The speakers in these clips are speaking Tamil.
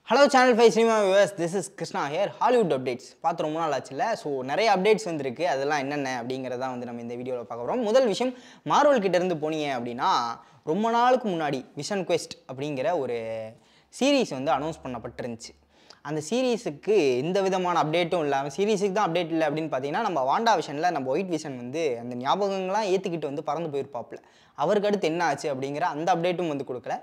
Hello Channel 5 Cinema viewers, this is Krishna here. Hollywood updates. பார்த்து ரொம்ப நாள் ஆச்சுல. ஸோ நிறைய அப்டேட்ஸ் வந்திருக்கு. அதெல்லாம் என்னென்ன அப்படிங்கிறத வந்து நம்ம இந்த வீடியோவில் பார்க்க போகிறோம். முதல் விஷயம், மார்வல் கிட்ட இருந்து போனீங்க அப்படின்னா ரொம்ப நாளுக்கு முன்னாடி விஷன் குவெஸ்ட் அப்படிங்கிற ஒரு சீரீஸ் வந்து அனௌன்ஸ் பண்ணப்பட்டிருந்துச்சு. அந்த சீரீஸுக்கு எந்த விதமான அப்டேட்டும் இல்லாமல் சீரீஸுக்கு தான் அப்டேட் இல்லை அப்படின்னு பார்த்தீங்கன்னா, நம்ம வாண்டா விஷனில் நம்ம ஒயிட் விஷன் வந்து அந்த ஞாபகங்கள்லாம் ஏற்றுக்கிட்டு வந்து பறந்து போயிருப்பாப்புல. அவருக்கு அடுத்து என்ன ஆச்சு அப்படிங்கிற அந்த அப்டேட்டும் வந்து கொடுக்கல.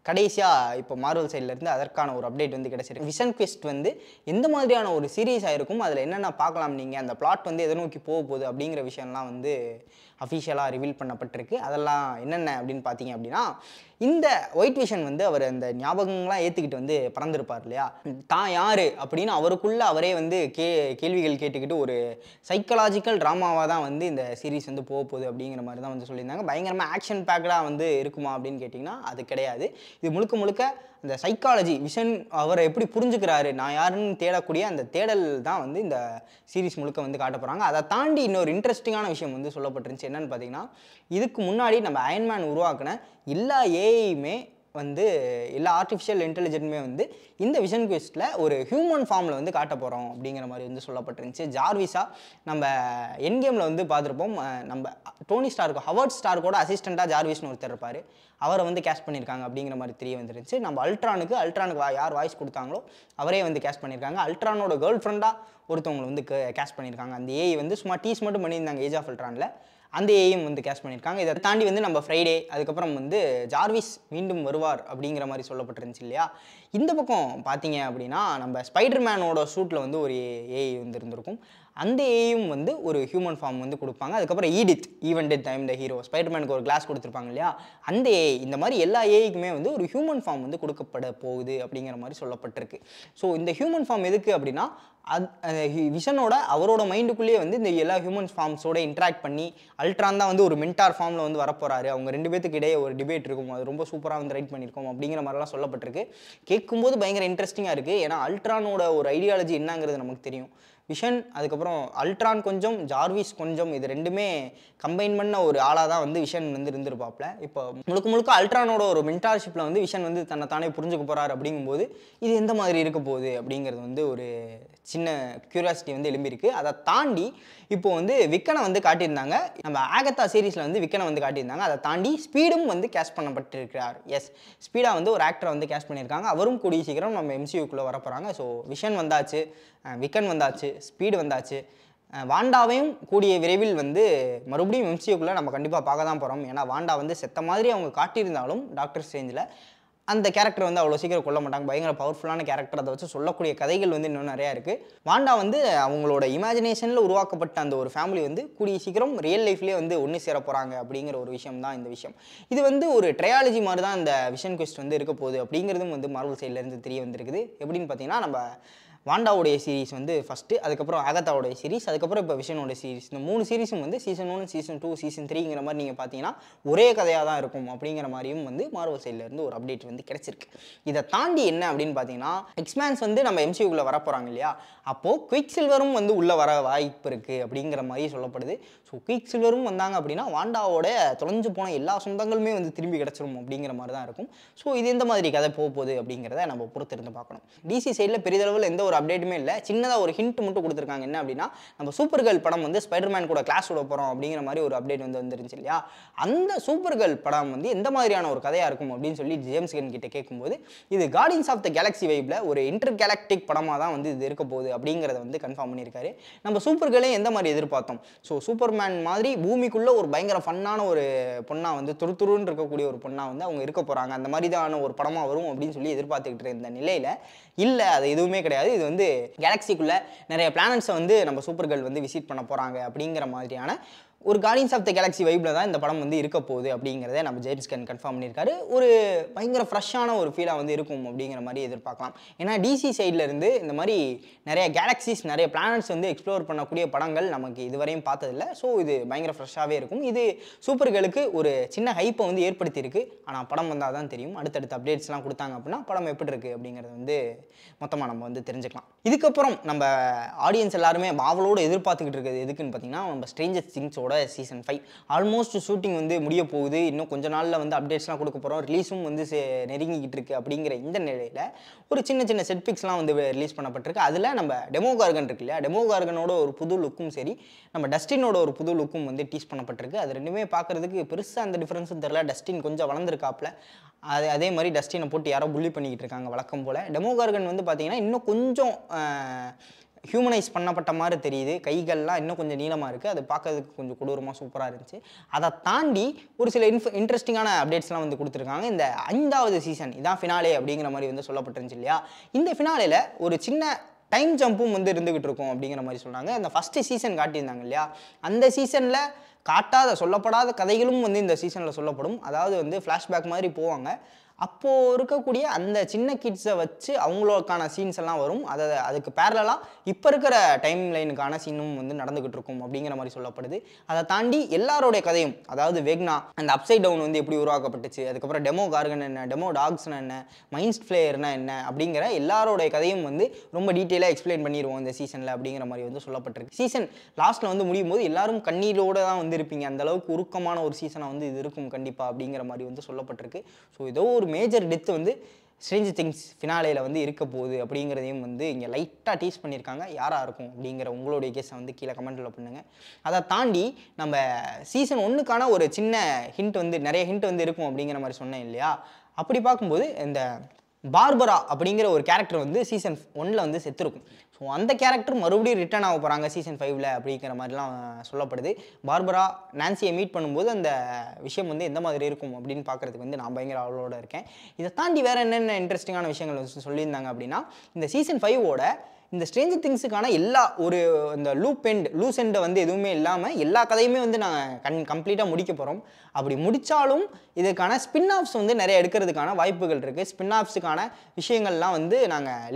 கடைசியாக இப்போ மார்வல் சைட்லேருந்து அதற்கான ஒரு அப்டேட் வந்து கிடச்சிருக்கு. விஷன் குவெஸ்ட் வந்து எந்த மாதிரியான ஒரு சீரீஸாக இருக்கும், அதில் என்னென்ன பார்க்கலாம், நீங்கள் அந்த பிளாட் வந்து எதை நோக்கி போக போகுது அப்படிங்கிற விஷயம்லாம் வந்து அஃபிஷியலாக ரிவீல் பண்ணப்பட்டிருக்கு. அதெல்லாம் என்னென்ன அப்படின்னு பார்த்தீங்க அப்படின்னா, இந்த ஒயிட் விஷன் வந்து அவர் அந்த ஞாபகங்கள்லாம் ஏற்றுக்கிட்டு வந்து பறந்துருப்பார் இல்லையா, தான் யார் அப்படின்னு அவருக்குள்ளே அவரே வந்து கேள்விகள் கேட்டுக்கிட்டு ஒரு சைக்கலாஜிக்கல் ட்ராமாவாக தான் வந்து இந்த சீரீஸ் வந்து போக போகுது அப்படிங்கிற மாதிரி தான் வந்து சொல்லியிருந்தாங்க. பயங்கரமாக ஆக்ஷன் பேக்கடாக வந்து இருக்குமா அப்படின்னு கேட்டிங்கன்னா அது கிடையாது. இது முழுக்க முழுக்க அந்த சைக்காலஜி விஷன் அவரை எப்படி புரிஞ்சுக்கிறாரு, நான் யாருன்னு தேடக்கூடிய அந்த தேடல் தான் வந்து இந்த சீரீஸ் முழுக்க வந்து காட்ட போகிறாங்க. அதை தாண்டி இன்னொரு இன்ட்ரெஸ்டிங்கான விஷயம் வந்து சொல்லப்பட்டிருந்துச்சு. என்னென்னு பார்த்தீங்கன்னா, இதுக்கு முன்னாடி நம்ம அயன்மேன் உருவாக்கின எல்லா ஏஐயுமே வந்து எல்லா ஆர்டிஃபிஷியல் இன்டெலிஜென்ட்டுமே வந்து இந்த விஷன் குவெஸ்ட்டில் ஒரு ஹியூமன் ஃபார்மில் வந்து காட்ட போகிறோம் அப்படிங்கிற மாதிரி வந்து சொல்லப்பட்டிருந்துச்சு. ஜார்விஸா நம்ம என் கேமில் வந்து பார்த்துருப்போம். நம்ம டோனி ஸ்டார்க்கு ஹவர்ட் ஸ்டார்க்கோட அசிஸ்டண்ட்டாக ஜார்விஸ்னு ஒருத்தர் இருப்பார், அவரை வந்து கேஸ்ட் பண்ணியிருக்காங்க அப்படிங்கிற மாதிரி தெரிய வந்துருச்சு. நம்ம அல்ட்ரானுக்கு யார் வாய்ஸ் கொடுத்தாங்களோ அவரே வந்து கேஸ்ட் பண்ணியிருக்காங்க. அல்ட்ரானோட கேர்ள் ஃப்ரெண்டாக ஒருத்தவங்களை வந்து கேஸ்ட் பண்ணியிருக்காங்க. அந்த ஏஐ வந்து சும்மா டீஸ் மட்டும் பண்ணியிருந்தாங்க ஏஜ் ஆஃப் அல்ட்ரானில், அந்த ஏயும் வந்து கேஸ்ட் பண்ணியிருக்காங்க. இதை தாண்டி வந்து நம்ம ஃப்ரைடே அதுக்கப்புறம் வந்து ஜார்விஸ் மீண்டும் வருவார் அப்படிங்கிற மாதிரி சொல்லப்பட்டிருந்துச்சு இல்லையா. இந்த பக்கம் பார்த்தீங்க அப்படின்னா, நம்ம ஸ்பைடர்மேனோட ஷூட்டில் வந்து ஒரு ஏஐ வந்து இருந்திருக்கும். அந்த ஏயும் வந்து ஒரு ஹியூமன் ஃபார்ம் வந்து கொடுப்பாங்க. அதுக்கப்புறம் even death I'm the hero, ஸ்பைடர்மேனுக்கு ஒரு கிளாஸ் கொடுத்துருப்பாங்க இல்லையா, அந்த ஏஐ. இந்த மாதிரி எல்லா ஏஐக்குமே வந்து ஒரு ஹியூமன் ஃபார்ம் வந்து கொடுக்கப்பட போகுது அப்படிங்கிற மாதிரி சொல்லப்பட்டிருக்கு. ஸோ இந்த ஹியூமன் ஃபார்ம் எதுக்கு அப்படின்னா, விஷனோட அவரோட மைண்டுக்குள்ளேயே வந்து இந்த எல்லா ஹியூமன் ஃபார்ம்ஸோட இன்ட்ராக்ட் பண்ணி அல்ட்ரான் தான் வந்து ஒரு மென்டார் ஃபார்மில் வந்து வரப்போறாரு, அவங்க ரெண்டு பேத்துக்கு இடையே ஒரு டிபேட் இருக்கும், அது ரொம்ப சூப்பராக வந்து ரைட் பண்ணியிருக்கோம் அப்படிங்கிற மாதிரிலாம் சொல்லப்பட்டிருக்கு. கேட்கும்போது பயங்கர இன்ட்ரெஸ்டிங்காக இருக்குது. ஏன்னா அல்ட்ரானோட ஒரு ஐடியாலஜி என்னங்கிறது நமக்கு தெரியும். விஷன் அதுக்கப்புறம் அல்ட்ரான் கொஞ்சம், ஜார்விஸ் கொஞ்சம், இது ரெண்டுமே கம்பைன் பண்ண ஒரு ஆளாக தான் வந்து விஷன் வந்து இருந்திருப்பாப்ல. இப்போ முழுக்க அல்ட்ரானோட ஒரு மென்டார்ஷிப்பில் வந்து விஷன் வந்து தன்னை தானே புரிஞ்சுக்க போகிறார். அப்படிங்கும்போது இது எந்த மாதிரி இருக்க போகுது அப்படிங்கிறது வந்து ஒரு சின்ன கியூரியாசிட்டி வந்து எழும்பியிருக்கு. அதை தாண்டி இப்போ வந்து விக்கனை வந்து காட்டியிருந்தாங்க. நம்ம ஆகத்தா சீரீஸில் வந்து விக்கனை வந்து காட்டியிருந்தாங்க. அதை தாண்டி ஸ்பீடும் வந்து கேஸ்ட் பண்ணப்பட்டிருக்கிறார். எஸ், ஸ்பீடாக வந்து ஒரு ஆக்டரை வந்து கேஸ்ட் பண்ணியிருக்காங்க. அவரும் கூடிய சீக்கிரம் நம்ம எம்சியூக்குள்ளே வர போகிறாங்க. ஸோ விஷன் வந்தாச்சு, விக்கன் வந்தாச்சு, ஸ்பீடு வந்தாச்சு, வாண்டாவையும் கூடிய விரைவில் வந்து மறுபடியும் எம்சியூக்குள்ளே நம்ம கண்டிப்பாக பார்க்க தான் போகிறோம். ஏன்னா வாண்டா வந்து செத்த மாதிரி அவங்க காட்டியிருந்தாலும் டாக்டர் ஸ்ட்ரேஞ்சில் அந்த கேரக்டர் வந்து அவ்வளோ சீக்கிரம் கொல்ல மாட்டாங்க. பயங்கர பவர்ஃபுல்லான கேரக்டர். அதை வச்சு சொல்லக்கூடிய கதைகள் வந்து இன்னும் நிறையா இருக்குது. வாண்டா வந்து அவங்களோட இமேஜினேஷனில் உருவாக்கப்பட்ட அந்த ஒரு ஃபேமிலி வந்து கூடிய சீக்கிரம் ரியல் லைஃப்லேயே வந்து ஒன்று சேர போகிறாங்க அப்படிங்கிற ஒரு விஷயம் தான் இந்த விஷயம். இது வந்து ஒரு ட்ரையாலஜி மாதிரி தான் இந்த விஷன் குவெஸ்ட் வந்து இருக்க போகுது அப்படிங்கிறதும் வந்து மார்வல் சைட்லேருந்து தெரிய வந்திருக்குது. எப்படின்னு பார்த்தீங்கன்னா, நம்ம வாண்டாவுடைய சீரீஸ் வந்து ஃபஸ்ட்டு, அதுக்கப்புறம் ஆகத்தாவுடைய சீரீஸ், அதுக்கப்புறம் இப்போ விஷனோட சீரீஸ், இந்த 3 சீரீஸும் வந்து சீசன் 1, சீசன் 2, சீசன் 3ங்கிற மாதிரி நீங்கள் பார்த்தீங்கன்னா ஒரே கதையாக தான் இருக்கும் அப்படிங்கிற மாதிரியும் வந்து மார்வல் சைட்லேருந்து ஒரு அப்டேட் வந்து கிடச்சிருக்கு. இதை தாண்டி என்ன அப்படின்னு பார்த்தீங்கன்னா, எக்ஸ்மேன்ஸ் வந்து நம்ம எம்சியூக்குள்ளே வர போகிறாங்க இல்லையா, அப்போது குயிக் சில்வரும் வந்து உள்ளே வர வாய்ப்பு இருக்குது அப்படிங்கிற மாதிரி சொல்லப்படுது. ஸோ குயிக் சில்வரும் வந்தாங்க அப்படின்னா வாண்டாவோட தொலைஞ்சு போன எல்லா சொந்தங்களுமே வந்து திரும்பி கிடச்சிரும் அப்படிங்கிற மாதிரி தான் இருக்கும். ஸோ இது எந்த மாதிரி கதை போக போகுது அப்படிங்கிறத நம்ம பொறுத்திருந்து பார்க்கணும். டிசி சைடில் பெரிதளவில் எந்த ஒரு அப்டேட்டுமே இல்லை. சின்னதாக ஒரு ஹிண்ட் மட்டும் கொடுத்துருக்காங்க. என்ன அப்படின்னா, நம்ம சூப்பர் கேர்ள் படம் வந்து ஸ்பைடர்மேன் கூட கிளாஸ் விட போகிறோம் அப்படிங்கிற மாதிரி ஒரு அப்டேட் வந்து வந்துருந்துச்சு இல்லையா. அந்த சூப்பர் கேர்ள் படம் வந்து எந்த மாதிரியான ஒரு கதையாக இருக்கும் அப்படின்னு சொல்லி ஜேம்ஸ் கன் கிட்ட கேட்கும்போது, இது கார்டியன்ஸ் ஆஃப் த கேலக்ஸி வைப்பில் ஒரு இன்டர் கேலக்டிக் படமாக தான் வந்து இது இருக்க போகுது அப்படிங்கிறத வந்து கன்ஃபார்ம் பண்ணியிருக்காரு. நம்ம சூப்பர் கேர்ளையும் எந்த மாதிரி எதிர்பார்த்தோம், ஸோ சூப்பர்மேன் மாதிரி பூமிக்குள்ளே ஒரு பயங்கர ஃபன்னான ஒரு பொண்ணாக வந்து துருத்துருன்னு இருக்கக்கூடிய ஒரு பொண்ணாக வந்து அவங்க இருக்க போகிறாங்க, அந்த மாதிரி தான ஒரு படமாக வரும் அப்படின்னு சொல்லி எதிர்பார்த்துக்கிட்டு இருந்த நிலையில் இல்லை, அது எதுவுமே கிடையாது. இது வந்து கேலக்சிக்குள்ளே நிறைய பிளானட்ஸை வந்து நம்ம சூப்பர் கேர்ள் வந்து விசிட் பண்ண போகிறாங்க அப்படிங்கிற மாதிரியான ஒரு கார்டியன்ஸ் ஆஃப் த கேலக்ஸி வைப்பில் தான் இந்த படம் வந்து இருக்க போகுது அப்படிங்கிறத நம்ம ஜேம்ஸ் கன் கன்ஃபார்ம் பண்ணியிருக்காரு. ஒரு பயங்கர ஃப்ரெஷ்ஷான ஒரு ஃபீலாக வந்து இருக்கும் அப்படிங்கிற மாதிரி எதிர்பார்க்கலாம். ஏன்னா டிசி சைடில் இருந்து இந்த மாதிரி நிறைய கேலக்சிஸ், நிறைய பிளானட்ஸ் வந்து எக்ஸ்ப்ளோர் பண்ணக்கூடிய படங்கள் நமக்கு இதுவரையும் பார்த்ததில்லை. ஸோ இது பயங்கர ஃப்ரெஷ்ஷாகவே இருக்கும். இது சூப்பர் கேர்ளுக்கு ஒரு சின்ன ஹைப்பை வந்து ஏற்படுத்தியிருக்கு. ஆனால் படம் வந்தால் தான் தெரியும். அடுத்தடுத்த அப்டேட்ஸ்லாம் கொடுத்தாங்க அப்படின்னா படம் எப்படி இருக்குது அப்படிங்கிறது வந்து மொத்தமாக நம்ம வந்து தெரிஞ்சுக்கலாம். இதுக்கப்புறம் நம்ம ஆடியன்ஸ் எல்லாருமே மாவலோடு எதிர்பார்த்துக்கிட்டு இருக்கிறது எதுக்குன்னு பார்த்தீங்கன்னா, நம்ம ஸ்ட்ரேஞ்சர் திங்ஸோட சீசன் 5 ஆல்மோஸ்ட் ஷூட்டிங் வந்து முடிய போகுது. இன்னும் கொஞ்ச நாளில் வந்து அப்டேட்ஸ்லாம் கொடுக்க போகிறோம். ரிலீஸும் வந்து நெருங்கிக்கிட்டு இருக்குது. அப்படிங்கிற இந்த நிலையில் ஒரு சின்ன சின்ன செட் பிக்ஸ்லாம் வந்து ரிலீஸ் பண்ணப்பட்டிருக்கு. அதில் நம்ம டெமோகார்கன் இருக்கு இல்லையா, டெமோகார்கனோட ஒரு புது லுக்கும் சரி, நம்ம டஸ்டினோட ஒரு புது லுக்கும் வந்து டீஸ் பண்ணப்பட்டிருக்கு. அது ரெண்டுமே பார்க்குறதுக்கு பெருசாக அந்த டிஃப்ரென்ஸும் தெரியல. டஸ்டின் கொஞ்சம் வளர்ந்துருக்காப்புல, அதே மாதிரி டஸ்டினை போட்டு யாரோ புள்ளி பண்ணிக்கிட்டு இருக்காங்க வழக்கம் போல். டெமோகார்கன் வந்து பார்த்தீங்கன்னா இன்னும் கொஞ்சம் ஹியூமனைஸ் பண்ணப்பட்ட மாதிரி தெரியுது. கைகள்லாம் இன்னும் கொஞ்சம் நீளமாக இருக்குது. அது பார்க்கறதுக்கு கொஞ்சம் கொடூரமாக சூப்பராக இருந்துச்சு. அதை தாண்டி ஒரு சில இன்ட்ரெஸ்டிங்கான அப்டேட்ஸ்லாம் வந்து கொடுத்துருக்காங்க. இந்த 5வது சீசன் இதான் ஃபினாலே அப்படிங்கிற மாதிரி வந்து சொல்லப்பட்டிருந்துச்சு இல்லையா. இந்த ஃபினாலேல ஒரு சின்ன டைம் ஜம்பும் வந்து இருந்துகிட்டு இருக்கும் அப்படிங்கிற மாதிரி சொன்னாங்க. அந்த ஃபஸ்ட்டு சீசன் காட்டியிருந்தாங்க இல்லையா, அந்த சீசனில் காட்டாத சொல்லப்படாத கதைகளும் வந்து இந்த சீசனில் சொல்லப்படும். அதாவது வந்து ஃப்ளாஷ்பேக் மாதிரி போவாங்க. அப்போது இருக்கக்கூடிய அந்த சின்ன கிட்ஸை வச்சு அவங்களுக்கான சீன்ஸ் எல்லாம் வரும். அதுக்கு பேரலாக இப்போ இருக்கிற டைம் லைனுக்கான சீனும் வந்து நடந்துகிட்டு இருக்கும் அப்படிங்கிற மாதிரி சொல்லப்படுது. அதை தாண்டி எல்லாரோடைய கதையும், அதாவது வெக்னா அந்த அப்சைட் டவுன் வந்து எப்படி உருவாக்கப்பட்டுச்சு, அதுக்கப்புறம் டெமோ கார்கன் என்ன, டெமோ டாக்ஸ்னா என்ன, மைண்ட் ஃப்ளேயர்னா என்ன அப்படிங்கிற எல்லாரோடைய கதையும் வந்து ரொம்ப டீட்டெயிலாக எக்ஸ்பிளைன் பண்ணிடுவோம் இந்த சீசனில் அப்படிங்கிற மாதிரி வந்து சொல்லப்பட்டிருக்கு. சீசன் லாஸ்ட்டில் வந்து முடியும் போது எல்லாரும் கண்ணீரோடு தான் வந்து இருப்பீங்க. அந்த அளவுக்கு உருக்கமான ஒரு சீசனாக வந்து இது இருக்கும் கண்டிப்பாக அப்படிங்கிற மாதிரி வந்து சொல்லப்பட்டிருக்கு. ஸோ ஏதோ ஒரு மேஜர் டெத் வந்து ஸ்ட்ரேஞ்சர் திங்ஸ் ஃபினாலேல வந்து இருக்க போகுது அப்படிங்கிறதையும் வந்து இங்கே லைட்டாக டீஸ் பண்ணியிருக்காங்க. யாராக இருக்கும் அப்படிங்கிற உங்களுடைய கேஸை வந்து கீழே கமெண்ட்டில் பண்ணுங்கள். அதை தாண்டி நம்ம சீசன் 1க்கான ஒரு சின்ன ஹிண்ட் வந்து நிறைய ஹிண்ட் வந்து இருக்கும் அப்படிங்கிற மாதிரி சொன்னேன் இல்லையா. அப்படி பார்க்கும்போது இந்த பார்பரா அப்படிங்கிற ஒரு கேரக்டர் வந்து சீசன் 1ல் வந்து செத்துருக்கும். ஸோ அந்த கேரக்டர் மறுபடியும் ரிட்டர்ன் ஆக போகிறாங்க சீசன் 5ல் அப்படிங்கிற மாதிரிலாம் சொல்லப்படுது. பார்பரா நான்சியை மீட் பண்ணும்போது அந்த விஷயம் வந்து எந்த மாதிரி இருக்கும் அப்படின்னு பார்க்குறதுக்கு வந்து நான் பயங்கர ஆவலோடு இருக்கேன். இதை தாண்டி வேறு என்னென்ன இன்ட்ரெஸ்டிங்கான விஷயங்கள் சொல்லியிருந்தாங்க அப்படின்னா, இந்த சீசன் 5ஓட இந்த ஸ்ட்ரேஞ்சர் திங்ஸுக்கான எல்லா ஒரு இந்த லூஸ் எண்டை வந்து எதுவுமே இல்லாமல் எல்லா கதையுமே வந்து நாங்கள் கம்ப்ளீட்டாக முடிக்க போகிறோம். அப்படி முடித்தாலும் இதுக்கான ஸ்பின் ஆஃப்ஸ் வந்து நிறைய எடுக்கிறதுக்கான வாய்ப்புகள் இருக்குது. ஸ்பின் ஆஃப்ஸுக்கான விஷயங்கள்லாம் வந்து நாங்கள்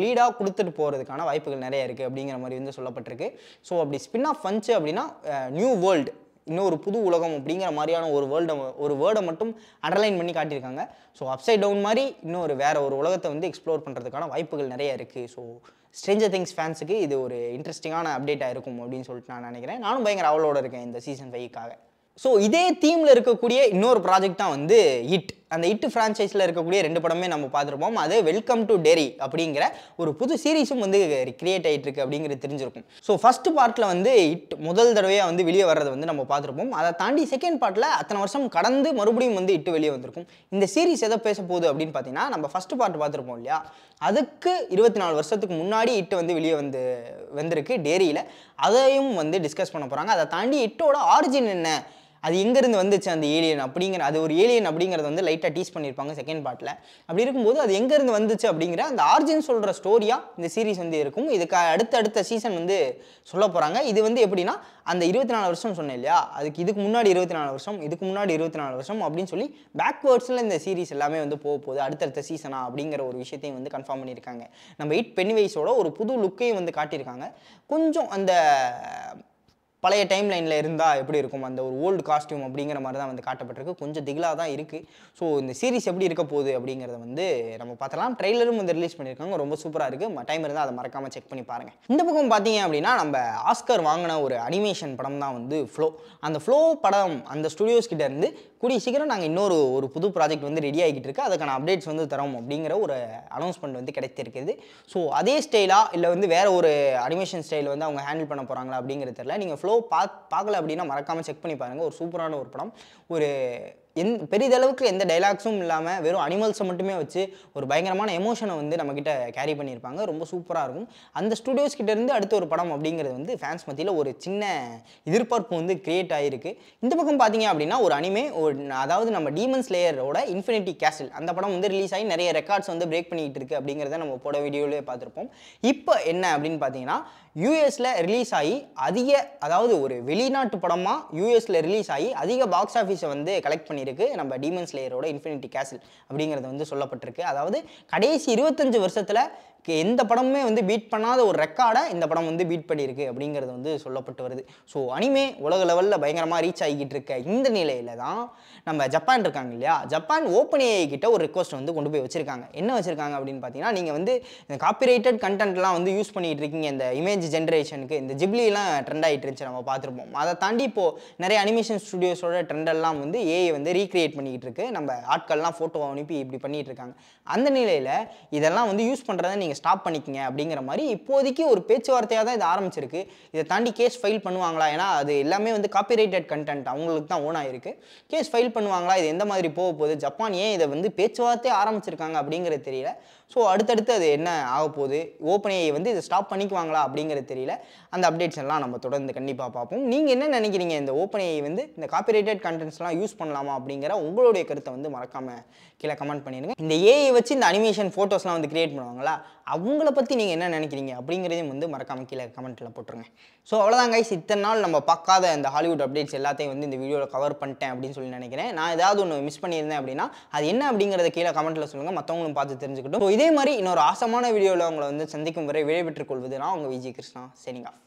லீடாக கொடுத்துட்டு போகிறதுக்கான வாய்ப்புகள் நிறைய இருக்குது அப்படிங்கிற மாதிரி வந்து சொல்லப்பட்டிருக்கு. ஸோ அப்படி ஸ்பின் ஆஃப் வந்துச்சு அப்படின்னா நியூ வேர்ல்டு, இன்னொரு புது உலகம் அப்படிங்கிற மாதிரியான ஒரு வேர்டை மட்டும் அண்டர்லைன் பண்ணி காட்டியிருக்காங்க. ஸோ அப்சைட் டவுன் மாதிரி வேற ஒரு உலகத்தை வந்து எக்ஸ்ப்ளோர் பண்ணுறதுக்கான வாய்ப்புகள் நிறைய இருக்குது. ஸோ ஸ்ட்ரேஞ்சர் திங்ஸ் ஃபேன்ஸுக்கு இது ஒரு இன்ட்ரெஸ்டிங்கான அப்டேட்டாக இருக்கும் அப்படின்னு சொல்லிட்டு நான் நினைக்கிறேன். நானும் பயங்கர அவளோட இருக்கேன் இந்த சீசன் 5க்காக. ஸோ இதே தீமில் இருக்கக்கூடிய இன்னொரு ப்ராஜெக்ட் தான் வந்து இட். அந்த இட் ஃப்ரான்ச்சைஸில் இருக்கக்கூடிய 2 படமே நம்ம பார்த்துருப்போம். அது வெல்கம் டு டெரி அப்படிங்கிற ஒரு புது சீரீஸும் வந்து கிரியேட் ஆகிட்டு இருக்கு அப்படிங்கிறது தெரிஞ்சிருக்கும். ஸோ ஃபர்ஸ்ட் பார்ட்டில் வந்து இட் முதல் தடவையாக வந்து வெளியே வர்றதை வந்து நம்ம பார்த்துருப்போம். அதை தாண்டி செகண்ட் பார்ட்டில் அத்தனை வருஷம் கடந்து மறுபடியும் வந்து இட்டு வெளியே வந்திருக்கும். இந்த சீரீஸ் எதை பேச போகுது அப்படின்னு பார்த்தீங்கன்னா, நம்ம ஃபர்ஸ்ட் பார்ட் பார்த்துருப்போம் இல்லையா, அதுக்கு 24 வருஷத்துக்கு முன்னாடி இட்டு வந்து வெளியே வந்திருக்கு டெரியில். அதையும் வந்து டிஸ்கஸ் பண்ண போகிறாங்க. அதை தாண்டி இட்டோட ஆரிஜின் என்ன, அது எங்கேருந்து வந்துச்சு அந்த ஏலியன் அப்படிங்கிற, அது ஒரு ஏலியன் அப்படிங்கிறத வந்து லைட்டாக டீஸ் பண்ணியிருப்பாங்க செகண்ட் பார்ட்டில். அப்படி இருக்கும்போது அது எங்கேருந்து வந்துச்சு அப்படிங்கிற அந்த ஆரிஜின் சொல்கிற ஸ்டோரியாக இந்த சீரீஸ் வந்து இருக்கும். இதுக்கு அடுத்த சீசன் வந்து சொல்ல போகிறாங்க. இது வந்து எப்படின்னா, அந்த 24 வருஷம் சொன்னேன் இல்லையா, இதுக்கு முன்னாடி 24 வருஷம், இதுக்கு முன்னாடி 24 வருஷம் அப்படின்னு சொல்லி பேக்வேர்ட்ஸில் இந்த சீரீஸ் எல்லாமே வந்து போகுது அடுத்தடுத்த சீசனா அப்படிங்கிற ஒரு விஷயத்தையும் வந்து கன்ஃபார்ம் பண்ணியிருக்காங்க. நம்ம இட் பென்னிவைஸோட ஒரு புது லுக்கையும் வந்து காட்டியிருக்காங்க. கொஞ்சம் அந்த பழைய டைம் லைனில் இருந்தால் எப்படி இருக்கும், அந்த ஒரு ஓல்டு காஸ்டியூம் அப்படிங்கிற மாதிரி தான் வந்து காட்டப்பட்டிருக்கு. கொஞ்சம் திகிலாக தான் இருக்குது. ஸோ இந்த சீரிஸ் எப்படி இருக்க போகுது அப்படிங்கிறத வந்து நம்ம பார்த்தலாம். ட்ரெய்லரும் வந்து ரிலீஸ் பண்ணியிருக்காங்க. ரொம்ப சூப்பராக இருக்குது. டைம் இருந்தால் அதை மறக்காமல் செக் பண்ணி பாருங்கள். இந்த பக்கம் பார்த்தீங்க அப்படின்னா, நம்ம ஆஸ்கர் வாங்கின ஒரு அனிமேஷன் படம் தான் வந்து ஃப்ளோ. அந்த ஃப்ளோ படம் அந்த ஸ்டுடியோஸ் கிட்ட இருந்து கூடிய சீக்கிரம் நாங்கள் இன்னொரு புது ப்ராஜெக்ட் வந்து ரெடி ஆகிட்டு இருக்கு, அதுக்கான அப்டேட்ஸ் வந்து தரோம் அப்படிங்கிற ஒரு அனௌன்ஸ்மெண்ட் வந்து கிடைத்திருக்குது. ஸோ அதே ஸ்டைலாக இல்லை வந்து வேறு ஒரு அனிமேஷன் ஸ்டைல் வந்து அவங்க ஹேண்டில் பண்ண போகிறாங்களா அப்படிங்கிறது தெரியல. நீங்கள் ஃப்ளோ பார்க்கல அப்படின்னா மறக்காமல் செக் பண்ணி பாருங்கள். ஒரு சூப்பரான ஒரு படம். ஒரு பெரிதளவுக்கு எந்த டைலாக்ஸும் இல்லாமல் வெறும் அனிமல்ஸை மட்டுமே வச்சு ஒரு பயங்கரமான எமோஷனை வந்து நம்மக்கிட்ட கேரி பண்ணியிருப்பாங்க. ரொம்ப சூப்பராக இருக்கும். அந்த ஸ்டுடியோஸ் கிட்டேருந்து அடுத்த ஒரு படம் அப்படிங்கிறது வந்து ஃபேன்ஸ் மத்தியில் ஒரு சின்ன எதிர்பார்ப்பு வந்து கிரியேட் ஆகிருக்கு. இந்த பக்கம் பார்த்தீங்க அப்படின்னா ஒரு அனிமே, அதாவது நம்ம டீமன் ஸ்லேயரோட இன்ஃபினிட்டி கேசில் அந்த படம் வந்து ரிலீஸ் ஆகி நிறைய ரெக்கார்ட்ஸ் வந்து பிரேக் பண்ணிக்கிட்டு இருக்குது அப்படிங்கிறத நம்ம போட வீடியோவிலே பார்த்துருப்போம். இப்போ என்ன அப்படின்னு பார்த்தீங்கன்னா, யூஎஸில் ரிலீஸ் ஆகி அதாவது ஒரு வெளிநாட்டு படமாக யூஎஸில் ரிலீஸ் ஆகி அதிக பாக்ஸ் ஆஃபீஸை வந்து கலெக்ட் பண்ணியிருக்கு நம்ம டீமன் ஸ்லேயரோட இன்ஃபினிட்டி கேசில் அப்படிங்கிறது வந்து சொல்லப்பட்டிருக்கு. அதாவது கடைசி 25 வருஷத்தில் எந்த படமுமே வந்து பீட் பண்ணாத ஒரு ரெக்கார்டை இந்த படம் வந்து பீட் பண்ணியிருக்கு அப்படிங்கிறது வந்து சொல்லப்பட்டு வருது. ஸோ அனிமே உலக லெவலில் பயங்கரமாக ரீச் ஆகிக்கிட்டு இருக்க இந்த நிலையில தான் நம்ம ஜப்பான் இருக்காங்க இல்லையா, ஜப்பான் OpenAI கிட்ட ஒரு ரிக்வஸ்ட் வந்து கொண்டு போய் வச்சிருக்காங்க. என்ன வச்சிருக்காங்க அப்படின்னு பார்த்தீங்கன்னா, நீங்கள் வந்து இந்த காப்பிரைட்டட் கண்டென்ட்லாம் வந்து யூஸ் பண்ணிட்டு இருக்கீங்க இந்த இமேஜ் ஜென்ரேஷனுக்கு. இந்த ஜிப்லிலாம் ட்ரெண்ட் ஆகிட்டு இருந்துச்சு, நம்ம பார்த்துருப்போம். அதை தாண்டி இப்போது நிறைய அனிமேஷன் ஸ்டுடியோஸோட ட்ரெண்டெல்லாம் வந்து ஏஐ வந்து ரீக்ரியேட் பண்ணிக்கிட்டு இருக்கு. நம்ம ஆட்கள்லாம் ஃபோட்டோ அனுப்பி இப்படி பண்ணிட்டு இருக்காங்க. அந்த நிலையில் இதெல்லாம் வந்து யூஸ் பண்ணுறதை நீங்கள் ஸ்டாப் பண்ணிக்கங்க அப்படிங்கிற மாதிரி இப்போதைக்கு ஒரு பேச்சுவார்த்தையாக தான் இது ஆரம்பிச்சிருக்கு. இதை தாண்டி கேஸ் ஃபைல் பண்ணுவாங்களா, ஏன்னா அது எல்லாமே வந்து காப்பிரைட்டட் கண்டென்ட் அவங்களுக்கு தான் ஓன் ஆயிருக்கு. கேஸ் ஃபைல் பண்ணுவாங்களா, இது எந்த மாதிரி போக போகுது, ஜப்பான் ஏன் இதை வந்து பேச்சுவார்த்தையே ஆரம்பிச்சிருக்காங்க அப்படிங்கிறது தெரியல. ஸோ அடுத்தடுத்து அது என்ன ஆக போகுது, OpenAI வந்து இதை ஸ்டாப் பண்ணிக்குவாங்களா அப்படிங்கிறது தெரியல. அந்த அப்டேட்ஸ் எல்லாம் நம்ம தொடர்ந்து கண்டிப்பாக பார்ப்போம். நீங்கள் என்ன நினைக்கிறீங்க, இந்த OpenAI வந்து இந்த காப்பிரைட்டட் கண்டென்ட்ஸ்லாம் யூஸ் பண்ணலாமா அப்படிங்கிற உங்களுடைய கருத்தை வந்து மறக்காமல் கீழே கமெண்ட் பண்ணிடுங்க. இந்த ஏஐ வச்சு இந்த அனிமேஷன் ஃபோட்டோஸ்லாம் வந்து கிரியேட் பண்ணுவாங்களா, அவங்கள பற்றி நீங்கள் என்ன நினைக்கிறீங்க அப்படிங்கிறதையும் வந்து மறக்காமல் கீழே கமெண்ட்டில் போட்டுருங்க. ஸோ அவ்வளோதான் கைஸ், இத்தனை நாள் நம்ம பார்க்காத இந்த ஹாலிவுட் அப்டேட்ஸ் எல்லாத்தையும் வந்து இந்த வீடியோவில் கவர் பண்ணிட்டேன் அப்படின்னு சொல்லி நினைக்கிறேன். நான் ஏதாவது ஒன்று மிஸ் பண்ணியிருந்தேன் அப்படின்னா அது என்ன அப்படிங்கிறத கீழே கமெண்ட்டில் சொல்லுங்கள், மற்றவங்களும் பார்த்து தெரிஞ்சுக்கிட்டும். ஸோ இதே மாதிரி இன்னொரு ஆசமான வீடியோவில் உங்களை வந்து சந்திக்கும் வரை விடைபெற்றுக் கொள்வது நான் உங்கள் விஜய் கிருஷ்ணா. Signing off.